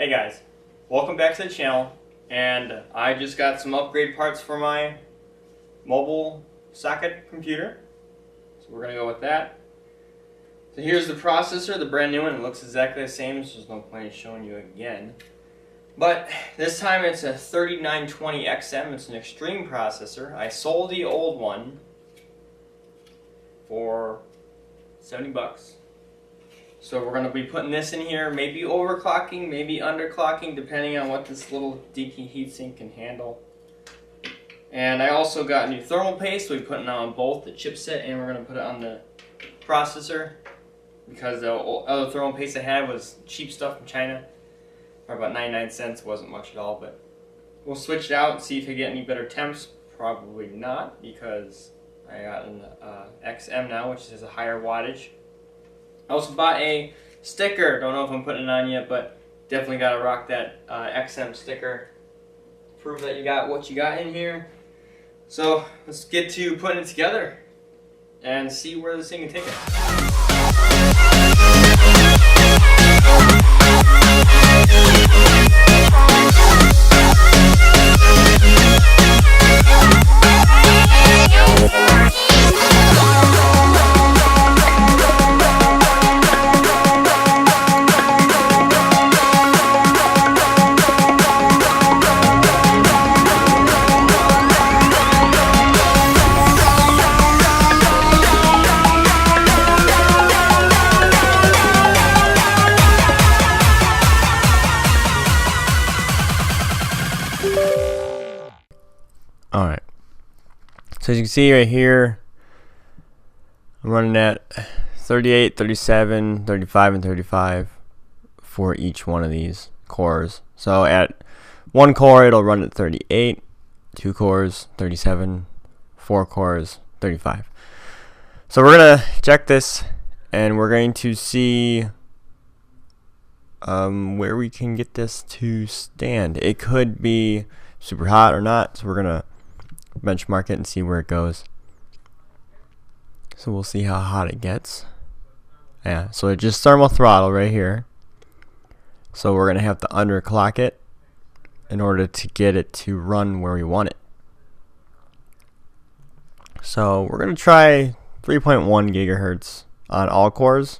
Hey guys, welcome back to the channel, and I just got some upgrade parts for my mobile socket computer, so we're gonna go with that. So here's the processor, the brand new one. It looks exactly the same, so there's no point in showing you again. But this time it's a 3920XM, it's an extreme processor. I sold the old one for 70 bucks. So we're going to be putting this in here, maybe overclocking, maybe underclocking, depending on what this little dinky heatsink can handle. And I also got new thermal paste, so we're putting it on both the chipset and we're going to put it on the processor, because the other thermal paste I had was cheap stuff from China, for about 99 cents, wasn't much at all. But we'll switch it out and see if I get any better temps. Probably not, because I got an XM now, which is a higher wattage. I also bought a sticker. Don't know if I'm putting it on yet, but definitely got to rock that XM sticker. Prove that you got what you got in here. So let's get to putting it together and see where this thing can take it. Alright, so as you can see right here, I'm running at 38, 37, 35, and 35 for each one of these cores. So at one core it'll run at 38, 2 cores 37, 4 cores 35. So we're going to check this and we're going to see where we can get this to stand. It could be super hot or not, so we're going to benchmark it and see where it goes. So we'll see how hot it gets. Yeah, so it just thermal throttle right here. So we're gonna have to underclock it in order to get it to run where we want it. So we're gonna try 3.1 gigahertz on all cores.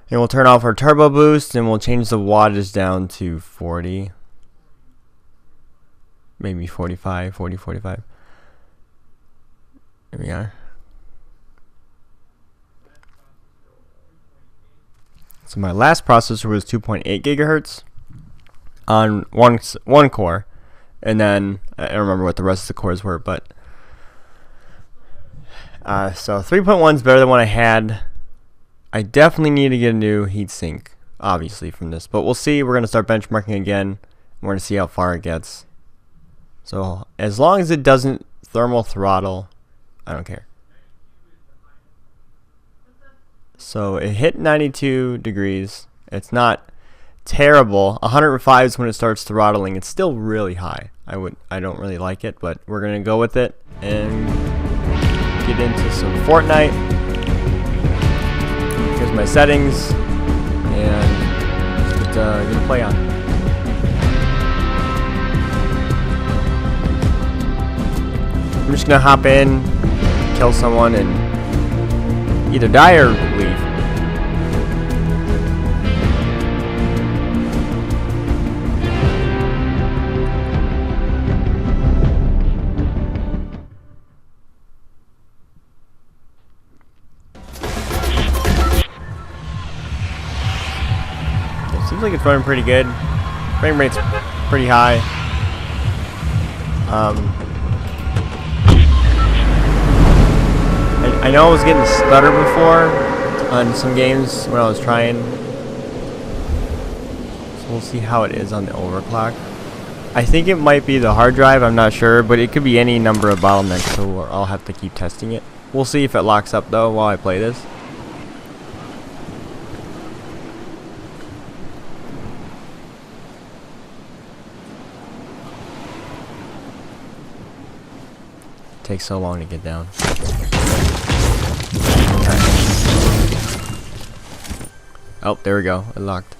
And we'll turn off our turbo boost and we'll change the wattage down to 40. Maybe 45, 40, 45. There we are. So my last processor was 2.8 gigahertz on one core, and then I don't remember what the rest of the cores were, but so 3.1 is better than what I had. I definitely need to get a new heatsink, obviously, from this, but we'll see. We're gonna start benchmarking again. We're gonna see how far it gets. So as long as it doesn't thermal throttle, I don't care. So it hit 92 degrees. It's not terrible. 105 is when it starts throttling. It's still really high. I don't really like it, but we're gonna go with it and get into some Fortnite. Here's my settings, and just gonna play on it. I'm just gonna hop in, kill someone, and either die or leave. It seems like it's running pretty good. Frame rate's pretty high. I know I was getting stutter before on some games when I was trying, so we'll see how it is on the overclock. I think it might be the hard drive, I'm not sure, but it could be any number of bottlenecks, so I'll have to keep testing it. We'll see if it locks up though while I play this. It takes so long to get down. Oh, there we go. It locked.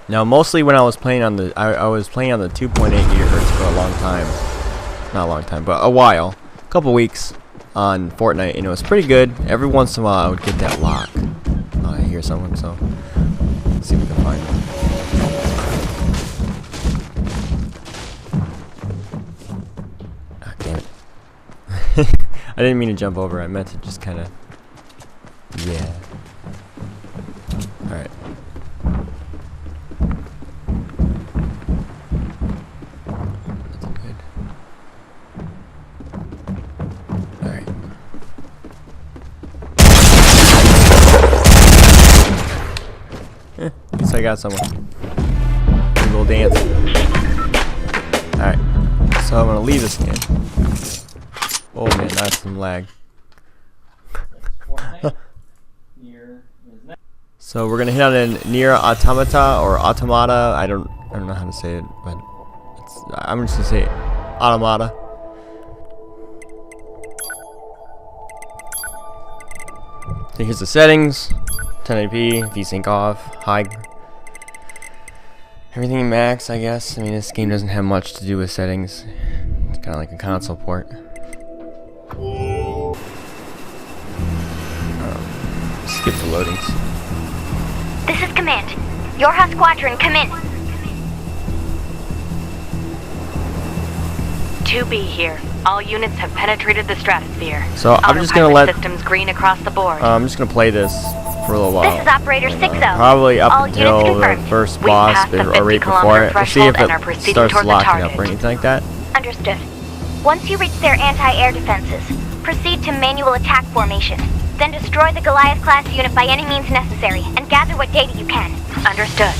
Now, mostly when I was playing on the, I was playing on the 2.8 gigahertz for a long time. Not a long time, but a while. A couple weeks on Fortnite, and it was pretty good. Every once in a while, I would get that lock. Oh, I hear someone, so let's see if we can find them. Ah, damn it. I didn't mean to jump over. I meant to just kind of, yeah. Alright. At least I got someone. A little dance. Alright. So I'm gonna leave this game. Oh man, that's some lag. So we're gonna hit on a NieR Automata or Automata. I don't know how to say it, but I'm just gonna say Automata. So here's the settings. 1080p, VSync off, high, everything max, I guess. I mean, this game doesn't have much to do with settings. It's kind of like a console port. Skip the loadings. This is Command. Yorha Squadron, come in. 2B here. All units have penetrated the stratosphere. So I'm just gonna let systems green across the board. I'm just gonna play this for a little while. This is Operator 60. Probably up All until the first boss or right before it. We'll see if it starts locking up or anything like that. Understood. Once you reach their anti-air defenses, proceed to manual attack formation. Then destroy the Goliath-class unit by any means necessary, and gather what data you can. Understood.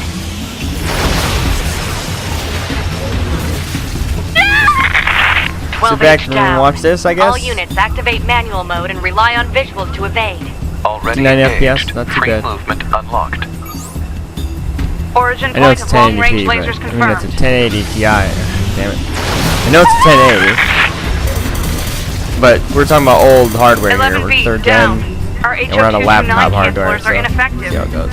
Sit back and watch this, I guess. All units activate manual mode and rely on visuals to evade. Already 9 engaged. FPS, not too Free bad. movement unlocked. Origin I know point it's of long-range 1080p, lasers but I mean it's a confirmed. 1080 Ti. Damn it. I know it's a 1080, but we're talking about old hardware here. 11 We're feet 3rd down. gen, Our and we're on a laptop hardware, cancelers so are let's ineffective. see how it goes.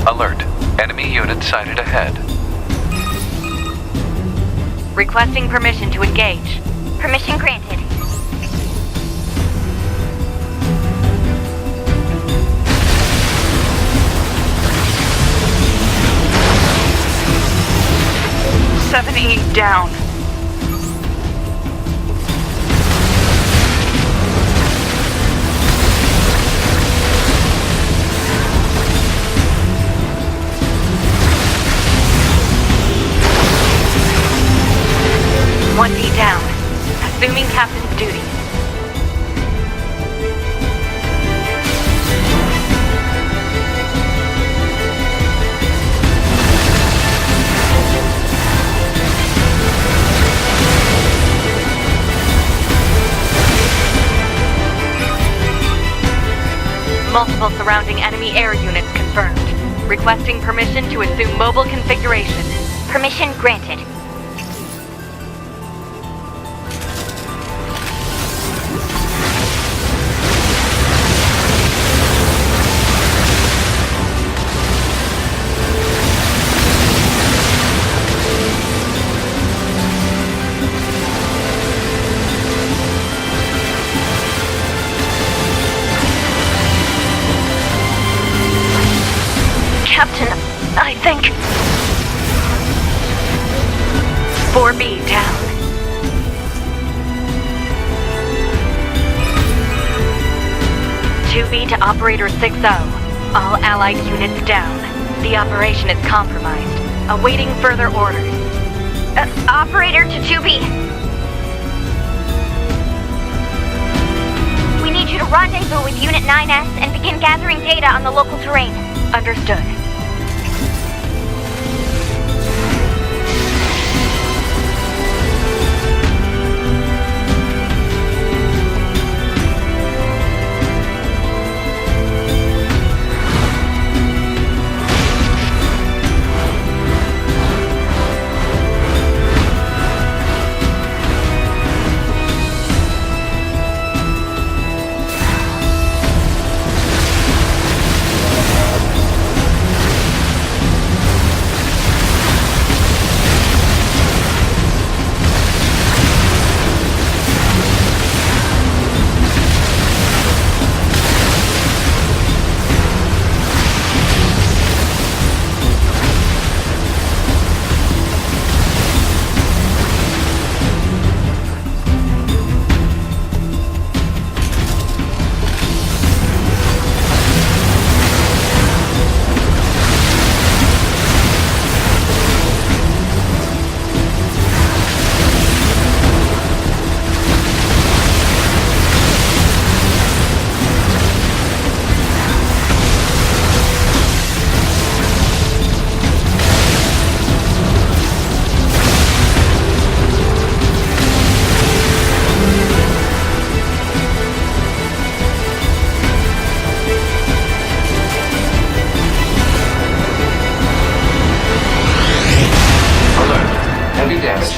Alert. Enemy unit sighted ahead. Requesting permission to engage. Permission granted. Down. One D down. Assuming captain's duty. Multiple surrounding enemy air units confirmed. Requesting permission to assume mobile configuration. Permission granted. Captain, I think... 4B down. (2B to Operator 60. All Allied units down. The operation is compromised. Awaiting further orders. Operator to 2B. We need you to rendezvous with Unit 9S and begin gathering data on the local terrain. Understood.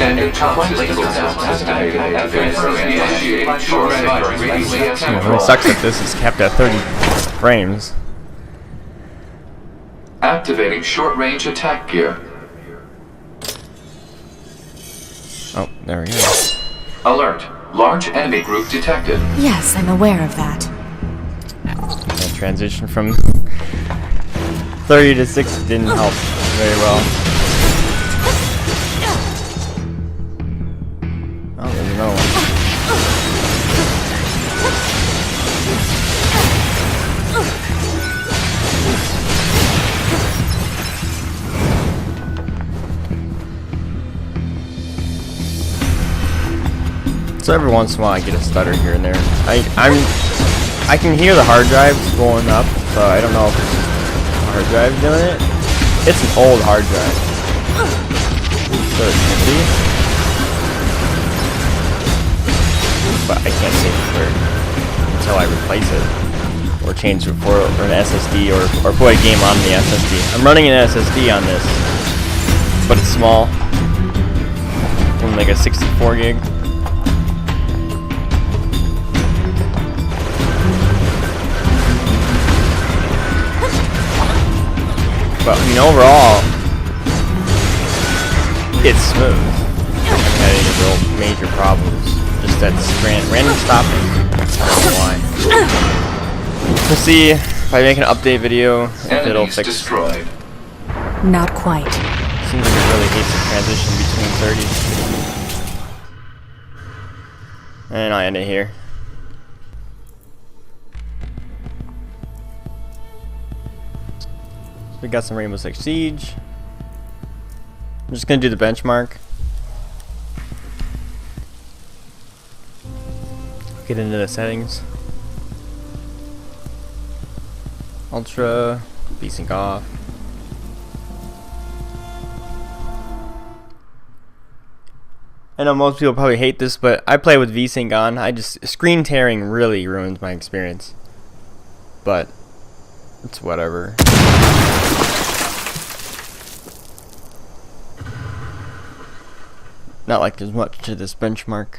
Standard time label estimated at 30 short What really sucks at this is capped at 30 frames. Activating short-range attack gear. Oh, there we go. Alert. Large enemy group detected. Yes, I'm aware of that. The transition from 30 to 60 didn't help very well. Oh, there's another one. So every once in a while I get a stutter here and there. I can hear the hard drives going up, so I don't know if it's the hard drive doing it. It's an old hard drive, so it can be, but I can't say for sure until I replace it or change it for an SSD or put a game on the SSD. I'm running an SSD on this, but it's small, only like a 64 gig. But I mean, overall, it's smooth. I haven't had any real major problems. Just that random stopping. I don't know why. We'll see if I make an update video if it'll fix it. Destroyed. Not quite. Seems like it really hates the transition between 30. And I'll end it here. We got some Rainbow Six Siege. I'm just gonna do the benchmark. Get into the settings. Ultra, VSync off. I know most people probably hate this, but I play with VSync on. Screen tearing really ruins my experience. But it's whatever. Not like there's much to this benchmark.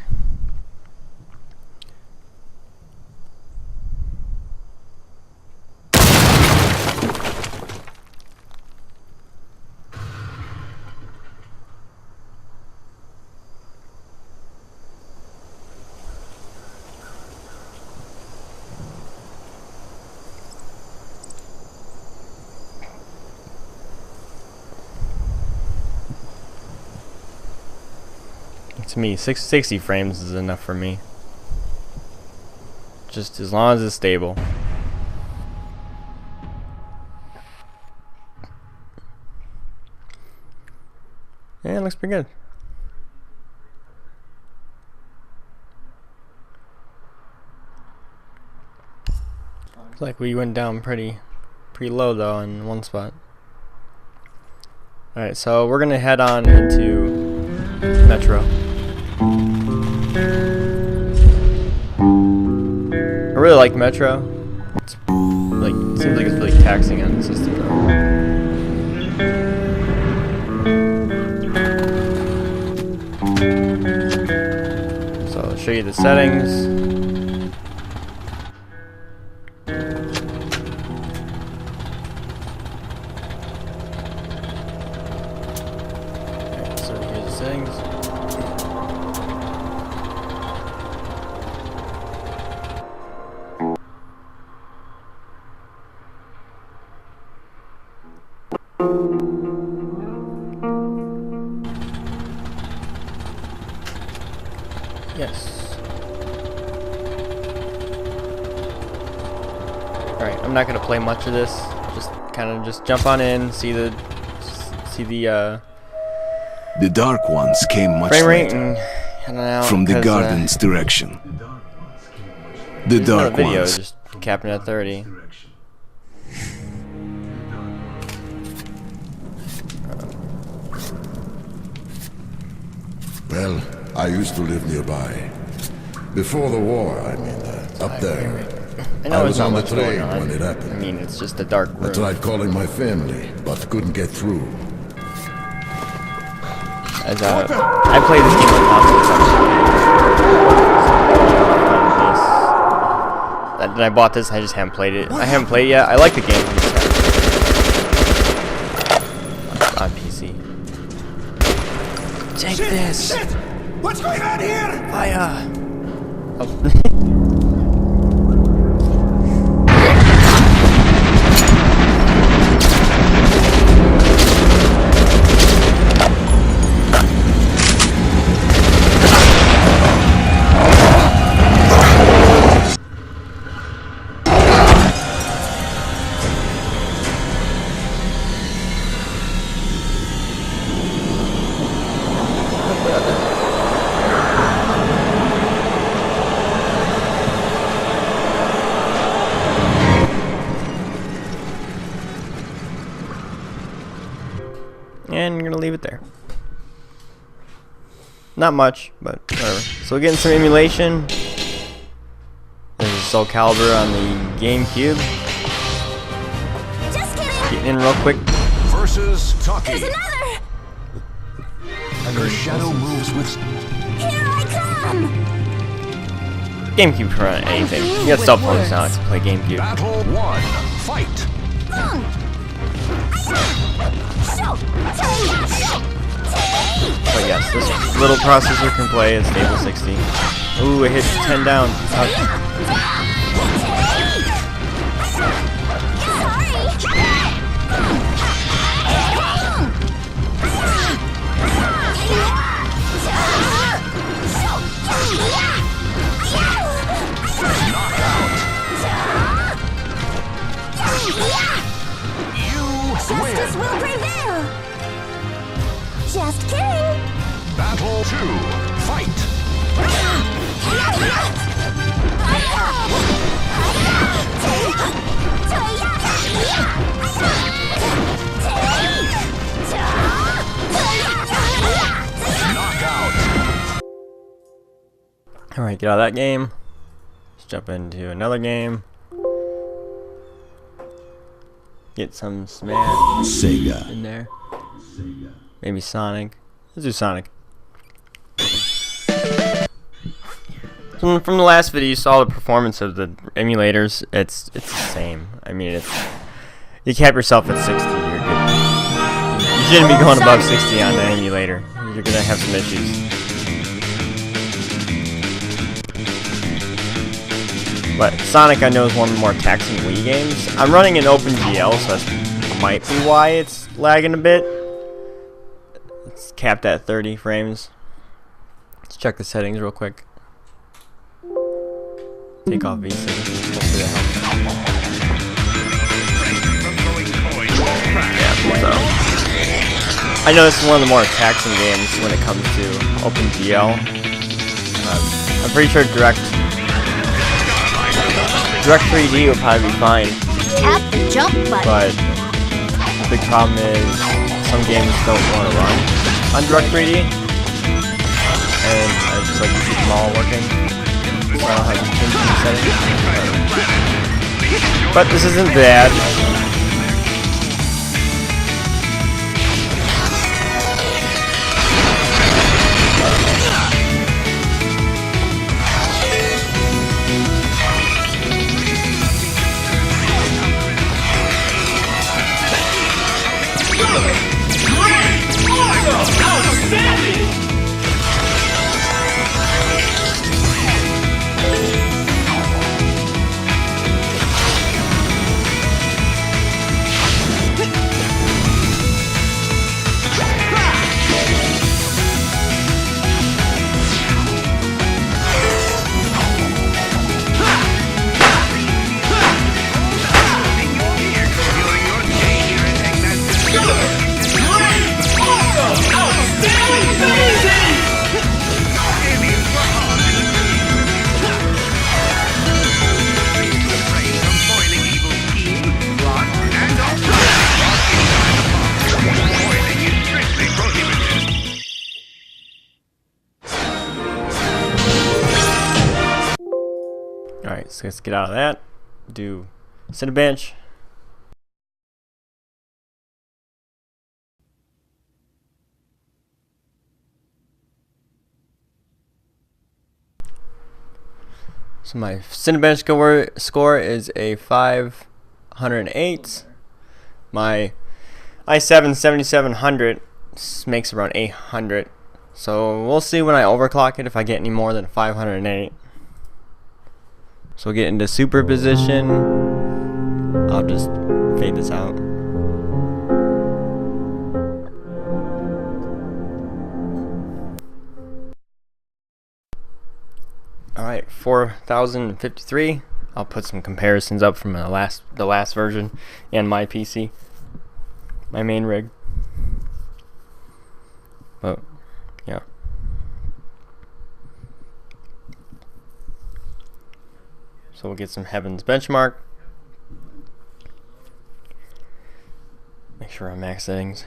To me, 660 frames is enough for me. Just as long as it's stable. Yeah, it looks pretty good. Looks like we went down pretty low though in one spot. Alright, so we're gonna head on into Metro. I really like Metro. It's like, seems like it's really taxing on the system though. So I'll show you the settings. Alright, so here's the settings. Yes. Alright, I'm not gonna play much of this. Just jump on in, see the dark ones came much frame rate later, and head on out from the garden's direction. The dark video ones. just capping at 30. Well, I used to live nearby. Before the war, I mean, up there. I know I it's was not on the much going train on. when it happened. I mean, it's just a dark room. I tried calling my family, but couldn't get through. as I played this game on console. Then I bought this. I just haven't played it. I haven't played it yet. I like the game. On PC. Take this. Shit! What's going on here? Fire. Oh. And we're gonna leave it there. Not much, but whatever. So we're getting some emulation. There's Soul Calibur on the GameCube. Just kidding. Getting in real quick. Versus Taki. There's another. Her shadow moves with. Here I come. GameCube can run anything. You got cell phones now to play GameCube. Battle 1. Fight. But yes, this little processor can play at stable 60. Ooh, it hit 10 down. Ouch. Justice will prevail. Just kidding. Battle 2. Fight. Knockout. Alright, get out of that game. Let's jump into another game. Get some Smash Sega in there. Maybe Sonic. Let's do Sonic. From the last video, you saw the performance of the emulators. It's the same. I mean, you cap yourself at 60, you're good. You shouldn't be going above 60 on an emulator. You're gonna have some issues. But Sonic, I know, is one of the more taxing Wii games. I'm running an OpenGL, so that might be why it's lagging a bit. It's capped at 30 frames. Let's check the settings real quick. Take off VC. Hopefully that helps. Yeah, so I know this is one of the more taxing games when it comes to OpenGL. I'm pretty sure Direct 3D would probably be fine, Tap the jump button. but the big problem is some games don't want to run on Direct 3D, and I just like to keep them all working, so I don't have to change the settings. But this isn't bad. Alright, so let's get out of that. Do Cinabench. So my Cinabench score is a 508. My i7 7700 makes around 800. So we'll see when I overclock it if I get any more than 508. So we'll get into superposition. I'll just fade this out. Alright, 4053. I'll put some comparisons up from the last version and my PC, my main rig. But yeah. So we'll get some Heaven's benchmark. Make sure I'm max settings.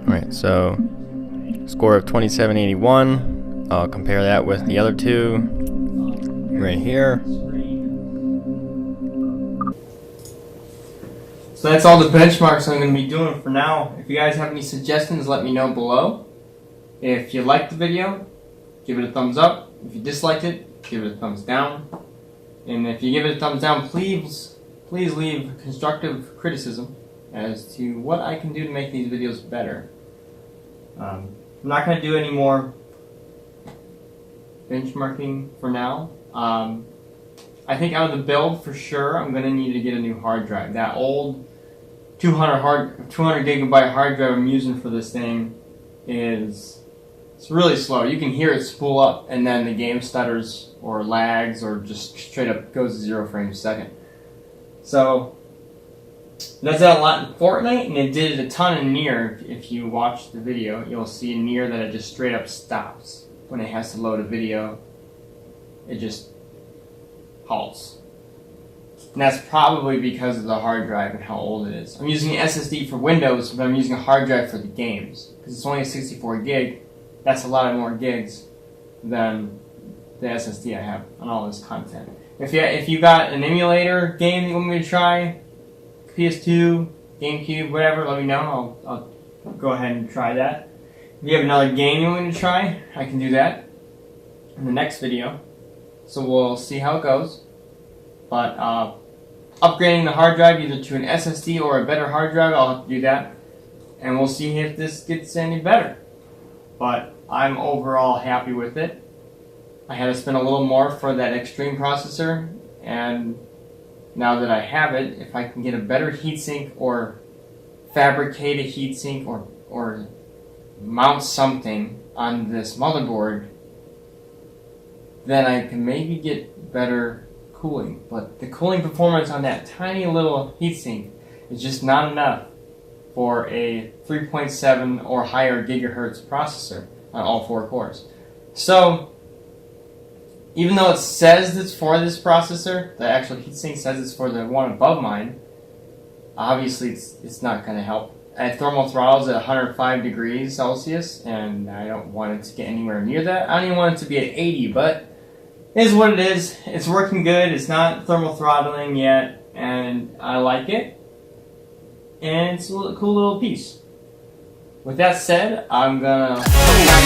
Alright, so score of 2781. I'll compare that with the other two right here. So that's all the benchmarks I'm going to be doing for now. If you guys have any suggestions, let me know below. If you liked the video, give it a thumbs up. If you disliked it, give it a thumbs down. And if you give it a thumbs down, please leave constructive criticism as to what I can do to make these videos better. I'm not going to do any more benchmarking for now. I think out of the build, for sure, I'm going to need to get a new hard drive. That old 200 gigabyte hard drive I'm using for this thing it's really slow. You can hear it spool up, and then the game stutters or lags or just straight up goes to 0 frames a second. So it does that a lot in Fortnite, and it did it a ton in NieR. If you watch the video, you'll see in NieR that it just straight up stops when it has to load a video. It just halts. And that's probably because of the hard drive and how old it is. I'm using an SSD for Windows, but I'm using a hard drive for the games. Because it's only a 64 gig. That's a lot more gigs than the SSD I have on all this content. If you got an emulator game that you want me to try, PS2, GameCube, whatever, let me know. I'll go ahead and try that. If you have another game you want me to try, I can do that in the next video. So we'll see how it goes. But upgrading the hard drive either to an SSD or a better hard drive, I'll have to do that. And we'll see if this gets any better. But I'm overall happy with it. I had to spend a little more for that extreme processor, and now that I have it, if I can get a better heatsink or fabricate a heatsink or mount something on this motherboard, then I can maybe get better cooling. But the cooling performance on that tiny little heatsink is just not enough for a 3.7 or higher gigahertz processor on all 4 cores. So even though it says it's for this processor, the actual heatsink says it's for the one above mine, obviously it's not going to help. At thermal throttles at 105 degrees Celsius, and I don't want it to get anywhere near that. I don't even want it to be at 80, but it is what it is. It's working good. It's not thermal throttling yet, and I like it. And it's a cool little piece. With that said, I'm gonna sign out.